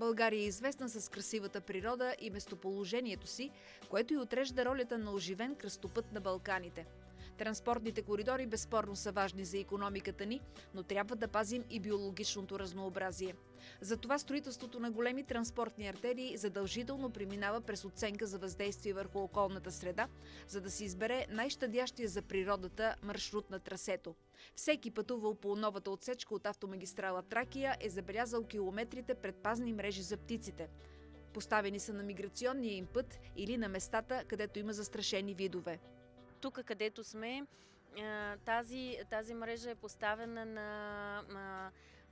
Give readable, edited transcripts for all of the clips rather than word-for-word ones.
България е известна с красивата природа и местоположението си, което и отрежда ролята на оживен кръстопът на Балканите. Транспортните коридори безспорно са важни за икономиката ни, но трябва да пазим и биологичното разнообразие. Затова строителството на големи транспортни артерии задължително преминава през оценка за въздействие върху околната среда, за да се избере най-щадящия за природата маршрут на трасето. Всеки пътувал по новата отсечка от автомагистрала Тракия е забелязал километрите предпазни мрежи за птиците. Поставени са на миграционния им път или на местата, където има застрашени видове. Тук, където сме, тази мрежа е поставена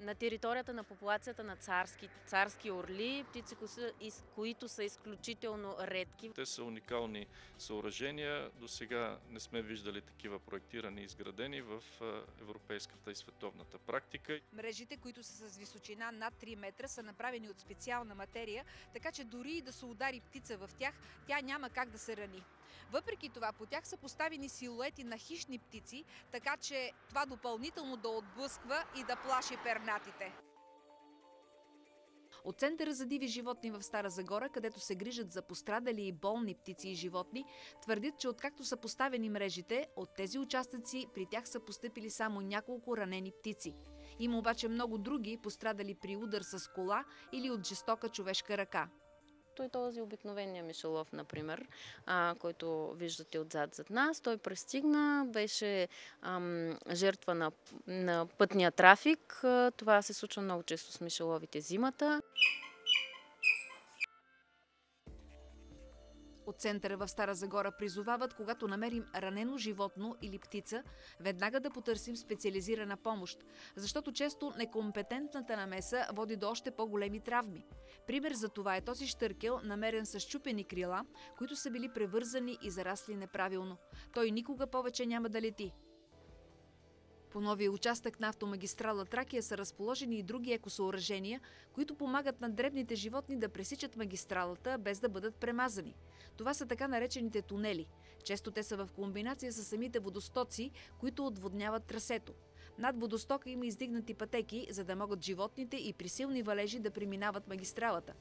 на територията на популацията на царски орли, птици, които са изключително редки. Те са уникални съоръжения. До сега не сме виждали такива проектирани и изградени в европейската и световната практика. Мрежите, които са с височина над 3 метра, са направени от специална материя, така че дори и да се удари птица в тях, тя няма как да се рани. Въпреки това, по тях са поставени силуети на хищни птици, така че това допълнително да отблъсква и да плаши пернатите. От Центъра за диви животни в Стара Загора, където се грижат за пострадали и болни птици и животни, твърдят, че откакто са поставени мрежите, от тези участъци при тях са постъпили само няколко ранени птици. Има обаче много други, пострадали при удар с кола или от жестока човешка ръка. Той този обикновения мишелов, например, който виждате отзад зад нас, той пристигна, беше жертва на пътния трафик. Това се случва много често с мишеловите зимата. От Центъра в Стара Загора призовават, когато намерим ранено животно или птица, веднага да потърсим специализирана помощ, защото често некомпетентната намеса води до още по-големи травми. Пример за това е този щъркел, намерен с счупени крила, които са били превързани и зарасли неправилно. Той никога повече няма да лети. По новия участък на автомагистрала Тракия са разположени и други екосъоръжения, които помагат на дребните животни да пресичат магистралата без да бъдат премазани. Това са така наречените тунели. Често те са в комбинация с самите водостоци, които отводняват трасето. Над водостока има издигнати пътеки, за да могат животните и при силни валежи да преминават магистралата.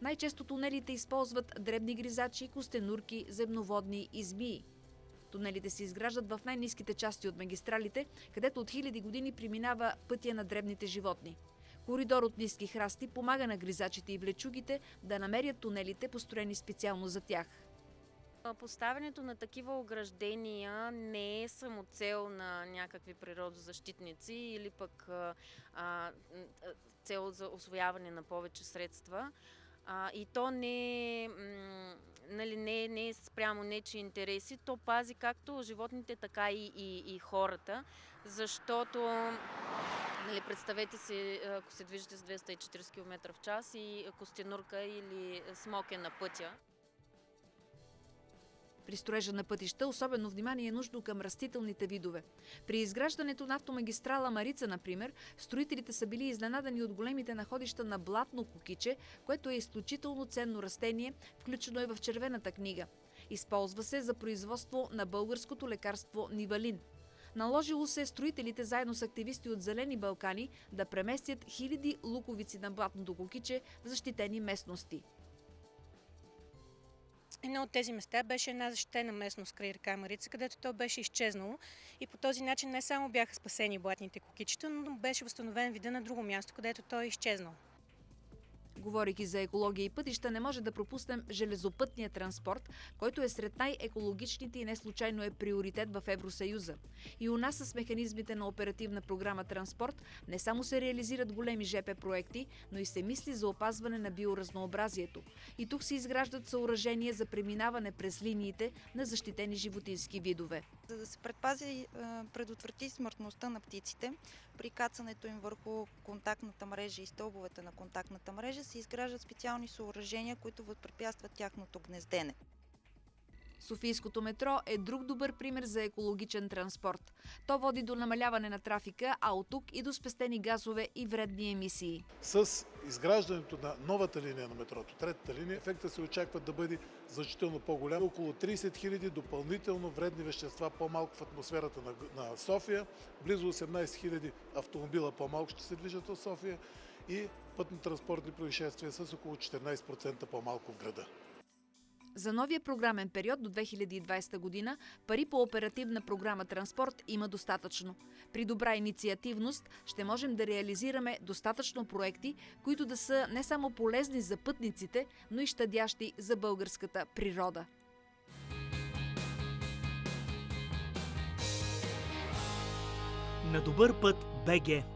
Най-често тунелите използват дребни гризачи, костенурки, земноводни и змии. Тунелите се изграждат в най-ниските части от магистралите, където от хиляди години преминава пътя на дребните животни. Коридор от ниски храсти помага на гризачите и влечугите да намерят тунелите, построени специално за тях. Поставянето на такива ограждения не е самоцел на някакви природозащитници или пък цел за усвояване на повече средства. И то не е спрямо нечии интереси, то пази както животните, така и хората, защото представете си, ако се движите с 240 км в час и костенурка или смоке на пътя. При строежа на пътища особено внимание е нужно към растителните видове. При изграждането на автомагистрала Марица, например, строителите са били изненадани от големите находища на блатно кукиче, което е изключително ценно растение, включено е в Червената книга. Използва се за производство на българското лекарство Нивалин. Наложило се строителите заедно с активисти от Зелени Балкани да преместят хиляди луковици на блатното кукиче в защитени местности. Едно от тези места беше една защитена местност край река Марица, където то беше изчезнало и по този начин не само бяха спасени блатните кукичета, но беше възстановен вида на друго място, където той е изчезнал. Говорейки за екология и пътища, не може да пропуснем железопътния транспорт, който е сред най-екологичните и не случайно е приоритет в Евросъюза. И у нас с механизмите на оперативна програма Транспорт не само се реализират големи ЖП проекти, но и се мисли за опазване на биоразнообразието. И тук се изграждат съоръжения за преминаване през линиите на защитени животински видове. За да се предотврати смъртността на птиците, при кацането им върху контактната мрежа и стълбовете на контактната мрежа се изграждат специални съоръжения, които възпрепятстват тяхното гнездене. Софийското метро е друг добър пример за екологичен транспорт. То води до намаляване на трафика, а от тук и до спестени газове и вредни емисии. С изграждането на новата линия на метрото, третата линия, ефектът се очаква да бъде значително по-голям. Около 30 000 допълнително вредни вещества по-малко в атмосферата на София, близо 18 000 автомобила по-малко ще се движат в София и пътно-транспортни происшествия с около 14% по-малко в града. За новия програмен период до 2020 година пари по оперативна програма Транспорт има достатъчно. При добра инициативност ще можем да реализираме достатъчно проекти, които да са не само полезни за пътниците, но и щадящи за българската природа. На добър път БГ.